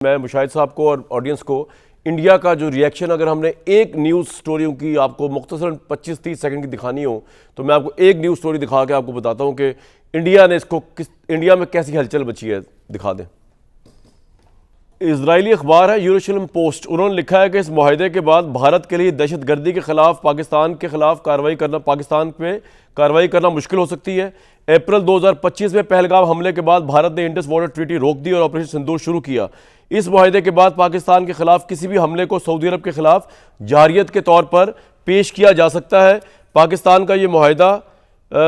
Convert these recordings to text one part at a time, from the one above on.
मैं मुशाहिद साहब को और ऑडियंस को इंडिया का जो रिएक्शन, अगर हमने एक न्यूज़ स्टोरी की आपको मुख्तसरन 25-30 सेकंड की दिखानी हो तो मैं आपको एक न्यूज़ स्टोरी दिखा के आपको बताता हूं कि इंडिया ने इसको इंडिया में कैसी हलचल मची है। दिखा दें। इजरायली अखबार है यरूशलेम पोस्ट, उन्होंने लिखा है कि इस मुआहदे के बाद भारत के लिए दहशतगर्दी के खिलाफ पाकिस्तान पे कार्रवाई करना मुश्किल हो सकती है। अप्रैल 2025 में पहलगाम हमले के बाद भारत ने इंडस वाटर ट्रीटी रोक दी और ऑपरेशन सिंदूर शुरू किया। इस मुआहदे के बाद पाकिस्तान के खिलाफ किसी भी हमले को सऊदी अरब के खिलाफ जारियत के तौर पर पेश किया जा सकता है। पाकिस्तान का ये मुआहदा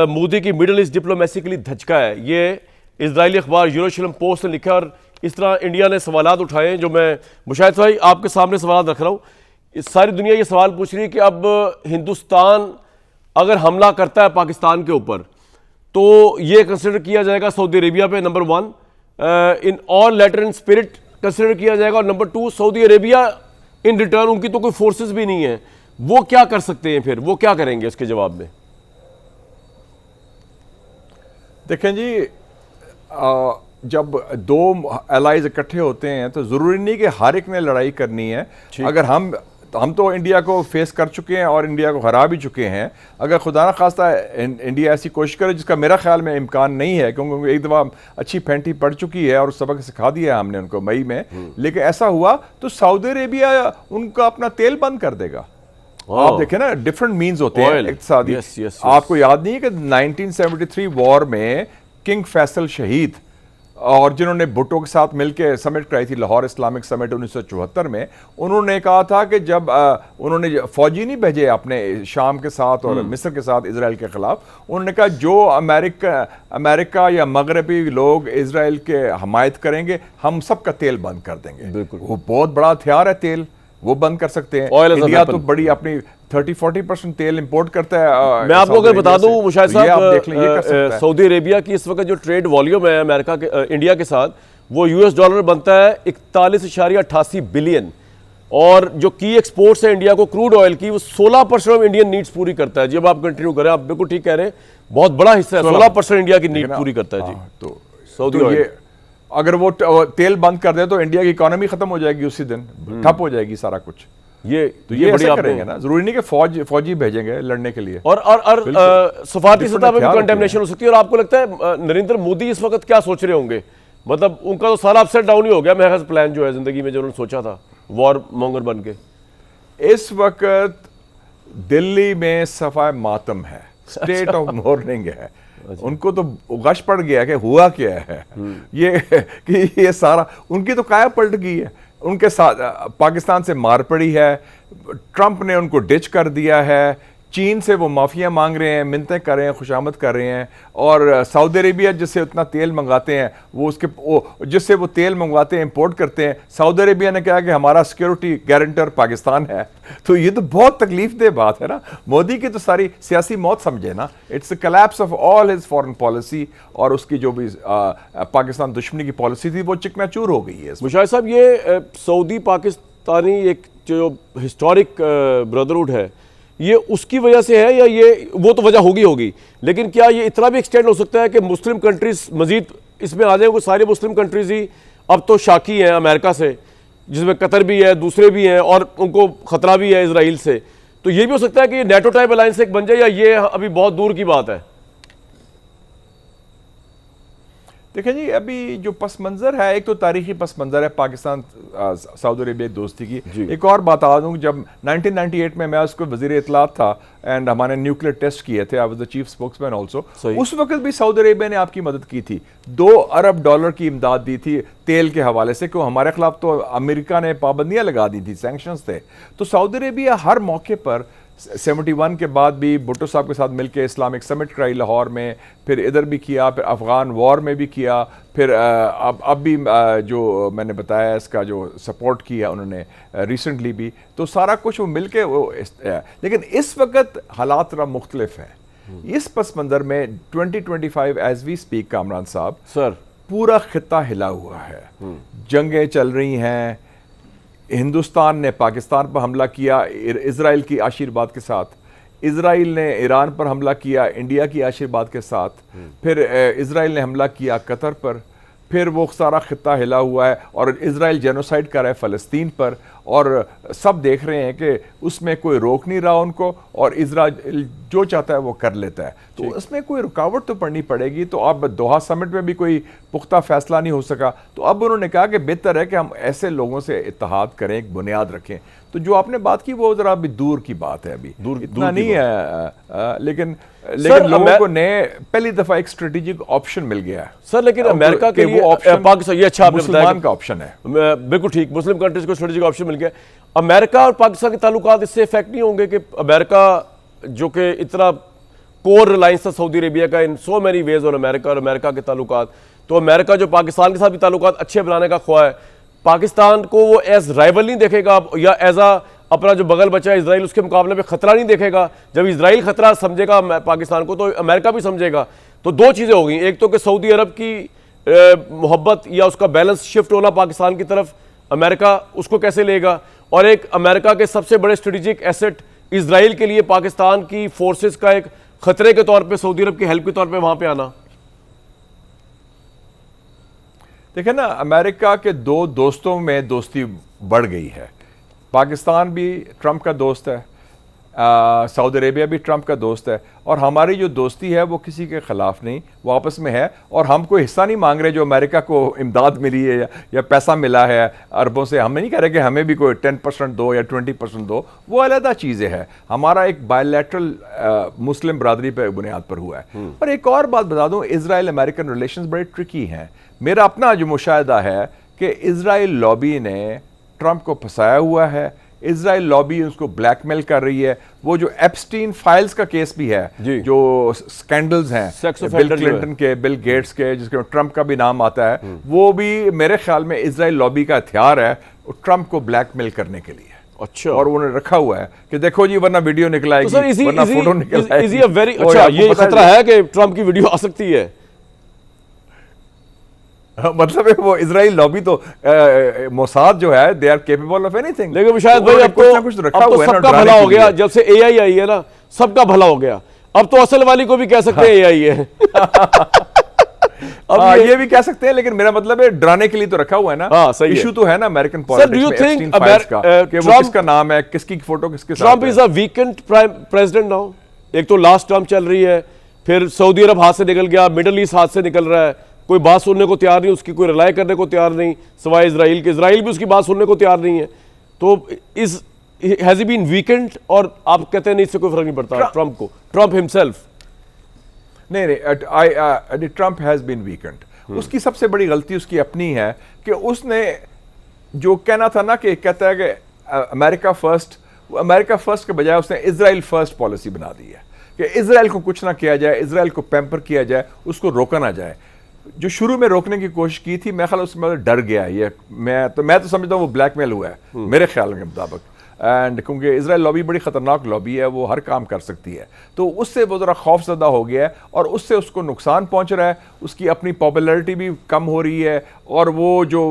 मोदी की मिडल ईस्ट डिप्लोमेसी के लिए धचका है। ये इजरायली अखबार यरूशलेम पोस्ट ने लिखा और इस तरह इंडिया ने सवालात उठाए जो मैं मुशाहिद भाई आपके सामने सवाल रख रहा हूँ। सारी दुनिया ये सवाल पूछ रही है कि अब हिंदुस्तान अगर हमला करता है पाकिस्तान के ऊपर तो ये कंसिडर किया जाएगा सऊदी अरेबिया पे, number 1 in all letter and spirit consider किया जाएगा, और number 2 Saudi Arabia in return, उनकी तो कोई फोर्सेस भी नहीं है, वो क्या कर सकते हैं, फिर वो क्या करेंगे उसके जवाब में? देखें जी, जब दो एलाइज इकट्ठे होते हैं तो ज़रूरी नहीं कि हर एक ने लड़ाई करनी है। अगर हम तो इंडिया को फेस कर चुके हैं और इंडिया को हरा भी चुके हैं। अगर खुदा न खास्ता इंडिया ऐसी कोशिश करे, जिसका मेरा ख्याल में इम्कान नहीं है, क्योंकि एक दफ़ा अच्छी फेंटी पड़ चुकी है और सबक सिखा दिया है हमने उनको मई में, लेकिन ऐसा हुआ तो सऊदी अरेबिया उनका अपना तेल बंद कर देगा। आप देखें ना, डिफरेंट मीन्स होते हैं इक़्तिसादी। आपको याद नहीं है कि 1973 वॉर में किंग फैसल शहीद और जिन्होंने भुट्टो के साथ मिलकर समिट कराई थी, लाहौर इस्लामिक समिट 1974 में, उन्होंने कहा था कि जब उन्होंने फौजी नहीं भेजे अपने शाम के साथ और मिस्र के साथ इजराइल के खिलाफ, उन्होंने कहा जो अमेरिका या मगरबी लोग इजराइल के हमायत करेंगे हम सबका तेल बंद कर देंगे। वो बहुत बड़ा हथियार है, तेल वो बंद कर सकते हैं। इंडिया तो बड़ी अपनी 30-40% तेल इंपोर्ट करता है। मैं आपको अगर बता दूं मुशाहिद साहब, सऊदी अरेबिया की इस वक्त जो ट्रेड वॉल्यूम है अमेरिका के इंडिया के साथ, वो यूएस डॉलर बनता है 41.88 बिलियन, और जो की एक्सपोर्ट्स है इंडिया को क्रूड ऑयल की, वो 16% ऑफ इंडियन नीड्स पूरी करता है। जब आप कंटिन्यू करें, आप बिल्कुल ठीक कह रहे हैं, बहुत बड़ा हिस्सा है, 16% इंडिया की नीड पूरी करता है। जी, तो सऊदी ऑयल अगर वो तेल बंद कर दे तो इंडिया की इकोनॉमी खत्म हो जाएगी, उसी दिन ठप हो जाएगी सारा कुछ। ये ऐसा करेंगे ना, जरूरी नहीं कि फौजी भेजेंगे लड़ने के लिए, और सफारती सतह पर भी कंटेमिनेशन हो सकती है। और आपको लगता है नरेंद्र मोदी इस वक्त क्या सोच रहे होंगे? मतलब उनका तो सारा अपसेट डाउन ही हो गया मेरा प्लान जो है जिंदगी में, जो उन्होंने सोचा था वॉर मॉन्गर बन के। इस वक्त दिल्ली में सफाए मातम है, स्टेट ऑफ मॉर्निंग है। उनको तो गश पड़ गया कि हुआ क्या है ये सारा, उनकी तो काया पलट गई है। उनके साथ पाकिस्तान से मार पड़ी है, ट्रंप ने उनको डिच कर दिया है, चीन से वो माफिया मांग रहे हैं, मिन्नतें कर रहे हैं, खुशामद कर रहे हैं, और सऊदी अरेबिया जिससे उतना तेल मंगाते हैं जिससे वो तेल मंगवाते हैं, इंपोर्ट करते हैं, सऊदी अरेबिया ने कहा कि हमारा सिक्योरिटी गारंटर पाकिस्तान है। तो ये तो बहुत तकलीफ दे बात है ना। मोदी की तो सारी सियासी मौत समझे ना, it's collapse of all his foreign policy, और उसकी जो भी पाकिस्तान दुश्मनी की पॉलिसी थी वो चिकनाचूर हो गई है। मुशाहिद साहब, ये सऊदी पाकिस्तानी एक जो हिस्टोरिक ब्रदरहुड है, ये उसकी वजह से है या ये वो तो वजह होगी, लेकिन क्या ये इतना भी एक्सटेंड हो सकता है कि मुस्लिम कंट्रीज मजीद इसमें आ जाए? सारे मुस्लिम कंट्रीज ही अब तो शाकी हैं अमेरिका से, जिसमें कतर भी है, दूसरे भी हैं, और उनको खतरा भी है इसराइल से। तो ये भी हो सकता है कि नेटो टाइप अलायंस एक बन जाए, या ये अभी बहुत दूर की बात है? देखें जी, अभी जो पस मंज़र है, एक तो तारीखी पस मंज़र है पाकिस्तान सऊदी अरेबिया दोस्ती की। एक और बात बता दूँ, जब 1998 में मैं उसको वज़ीर इत्तलात था एंड हमारे न्यूक्लियर टेस्ट किए थे, I was the chief spokesman also, उस वक्त भी सऊदी अरेबिया ने आपकी मदद की थी। $2 अरब की इमदाद दी थी तेल के हवाले से, क्यों हमारे खिलाफ तो अमेरिका ने पाबंदियाँ लगा दी थी, सैंक्शंस थे। तो सऊदी अरेबिया हर मौके पर 71 के बाद भी भुट्टो साहब के साथ मिलकर इस्लामिक समिट कराई लाहौर में, फिर इधर भी किया, फिर अफगान वॉर में भी किया, फिर अब भी जो मैंने बताया इसका जो सपोर्ट किया उन्होंने रिसेंटली भी, तो सारा कुछ वो मिलके वो। लेकिन इस वक्त हालात थोड़ा मुख्तलिफ है। इस पस मंज़र में 2025 एज वी स्पीक कामरान साहब सर, पूरा खित्ता हिला हुआ है, जंगें चल रही हैं, हिंदुस्तान ने पाकिस्तान पर हमला किया इजराइल की आशीर्वाद के साथ, इजराइल ने ईरान पर हमला किया इंडिया की आशीर्वाद के साथ, फिर इजराइल ने हमला किया कतर पर, फिर वो सारा खित्ता हिला हुआ है और इजराइल जेनोसाइड कर रहा है फ़लस्तीन पर, और सब देख रहे हैं कि उसमें कोई रोक नहीं रहा उनको, और इजराइल जो चाहता है वो कर लेता है। तो उसमें कोई रुकावट तो पड़नी पड़ेगी। तो अब दोहा समिट में भी कोई पुख्ता फैसला नहीं हो सका, तो अब उन्होंने कहा कि बेहतर है कि हम ऐसे लोगों से इत्तेहाद करें, एक बुनियाद रखें। तो जो आपने बात की वो जरा अभी दूर की बात है, अभी इतना नहीं है, लेकिन लोगों को नए पहली दफा एक स्ट्रेटेजिक ऑप्शन मिल गया है सर। लेकिन अमेरिका के लिए ऑप्शन पाकिस्तान, ये अच्छा आपने बताया का ऑप्शन है, बिल्कुल ठीक, मुस्लिम कंट्रीज को स्ट्रेटेजिक ऑप्शन मिल गया। अमेरिका और पाकिस्तान के ताल्लुकात इससे इफेक्ट नहीं होंगे कि अमेरिका जो कि इतना कोर रिलायंस था सऊदी अरेबिया का इन सो मेनी वेज, और अमेरिका के ताल्लुकात, तो अमेरिका जो पाकिस्तान के साथ भी ताल्लुकात अच्छे बनाने का ख्वाह है, पाकिस्तान को वो एज राइवल नहीं देखेगा या एज अपना जो बगल बचा है इजराइल, उसके मुकाबले में खतरा नहीं देखेगा। जब इजराइल खतरा समझेगा पाकिस्तान को, तो अमेरिका भी समझेगा। तो दो चीज़ें हो गई, एक तो कि सऊदी अरब की मोहब्बत या उसका बैलेंस शिफ्ट होना पाकिस्तान की तरफ, अमेरिका उसको कैसे लेगा, और एक अमेरिका के सबसे बड़े स्ट्रेटेजिक एसेट इजराइल के लिए पाकिस्तान की फोर्सेस का एक खतरे के तौर पे सऊदी अरब की हेल्प के तौर पे वहां पे आना। देखिए ना, अमेरिका के दो दोस्तों में दोस्ती बढ़ गई है। पाकिस्तान भी ट्रंप का दोस्त है, सऊदी अरेबिया भी ट्रंप का दोस्त है, और हमारी जो दोस्ती है वो किसी के ख़िलाफ़ नहीं, वो आपस में है। और हम कोई हिस्सा नहीं मांग रहे जो अमेरिका को इमदाद मिली है या पैसा मिला है अरबों से। हम नहीं कह रहे कि हमें भी कोई 10% दो या 20% दो, वो अलग चीज़ें है। हमारा एक बायलैटरल मुस्लिम बरादरी पर बुनियाद पर हुआ है। और एक और बात बता दूँ, इजराइल अमेरिकन रिलेशंस बड़े ट्रिकी हैं। मेरा अपना जो मुशाहिदा है कि इजराइल लॉबी ने ट्रंप को फंसाया हुआ है, इजराइल लॉबी उसको ब्लैकमेल कर रही है। वो जो एप्स्टीन फाइल्स का केस भी है, जो स्कैंडल्स हैं बिल क्लिंटन के, बिल गेट्स के, जिसके ट्रंप का भी नाम आता है, वो भी मेरे ख्याल में इजराइल लॉबी का हथियार है ट्रंप को ब्लैकमेल करने के लिए। अच्छा, और उन्होंने रखा हुआ है कि देखो जी, वरना वीडियो निकल आएगी, वरना फोटो निकल आएगी। अच्छा, ये खतरा है कि ट्रंप की वीडियो आ सकती है। मतलब है वो इजराइल लॉबी तो मोसाद जो है, they are capable of anything. लेकिन शायद भाई अब तो सबका भला हो गया, जब से एआई आई है ना, सबका भला हो गया। अब तो असल वाली को भी कह सकते हैं एआई है। अब ये भी कह सकते हैं, लेकिन मेरा मतलब है डराने के लिए तो रखा हुआ है ना। हाँ, सही इशू तो है ना अमेरिकन पॉलिटिक्स में एप्स्टीन फाइल्स का, कि वो किसका नाम है, किसकी फोटो किसके साथ है। Trump is a weekend president now. एक तो लास्ट टर्म चल रही है, फिर सऊदी अरब हाथ से निकल गया, मिडल ईस्ट हाथ से निकल रहा है, कोई बात सुनने को तैयार नहीं, उसकी कोई रिलाय करने को तैयार नहीं, सिवाय इजराइल के। इजराइल भी उसकी बात सुनने को तैयार नहीं है। तो is has he been weakened, और आप कहते हैं नहीं, इससे कोई फर्क नहीं पड़ता ट्रंप को, ट्रंप हिमसेल्फ। नहीं, ट्रंप हैज बीन वीकेंड। उसकी सबसे बड़ी गलती उसकी अपनी है कि उसने जो कहना था ना, कि कहता है कि अमेरिका फर्स्ट के बजाय उसने इजराइल फर्स्ट पॉलिसी बना दी है कि इजराइल को कुछ ना किया जाए, इजराइल को पैम्पर किया जाए, उसको रोका ना जाए। जो शुरू में रोकने की कोशिश की थी, मैं ख्याल उसमें डर गया ये। मैं तो समझता हूँ वो ब्लैकमेल हुआ है मेरे ख्याल के मुताबिक। एंड क्योंकि इजराइल लॉबी बड़ी ख़तरनाक लॉबी है, वो हर काम कर सकती है, तो उससे वो ज़रा खौफज़दा हो गया है, और उससे उसको नुकसान पहुंच रहा है। उसकी अपनी पॉपुलैरिटी भी कम हो रही है, और वो जो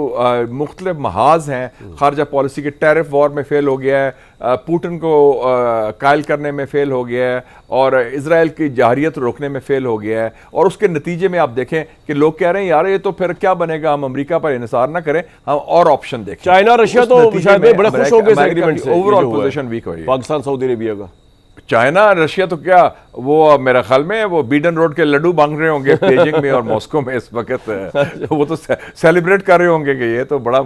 मुख्तलिफ महाज हैं खारजा पॉलिसी के, टैरिफ वॉर में फ़ेल हो गया है, पुतिन को कायल करने में फ़ेल हो गया है, और इजराइल की जाहरियत रोकने में फ़ेल हो गया है। और उसके नतीजे में आप देखें कि लोग कह रहे हैं यार ये तो फिर क्या बनेगा, हम अमेरिका पर इंसार ना करें, हम और ऑप्शन देखें। चाइना रशिया तो शायद बड़े खुश हो गए इस एग्रीमेंट से। ओवरऑल पोजीशन वीक हो रही है पाकिस्तान सऊदी अरेबिया का। चाइना रशिया तो क्या, वो मेरा ख्याल में वो बीडन रोड के लड्डू मांग रहे होंगे बेजिंग में और मॉस्को में इस वक्त। वो तो सेलिब्रेट कर रहे होंगे कि ये तो बड़ा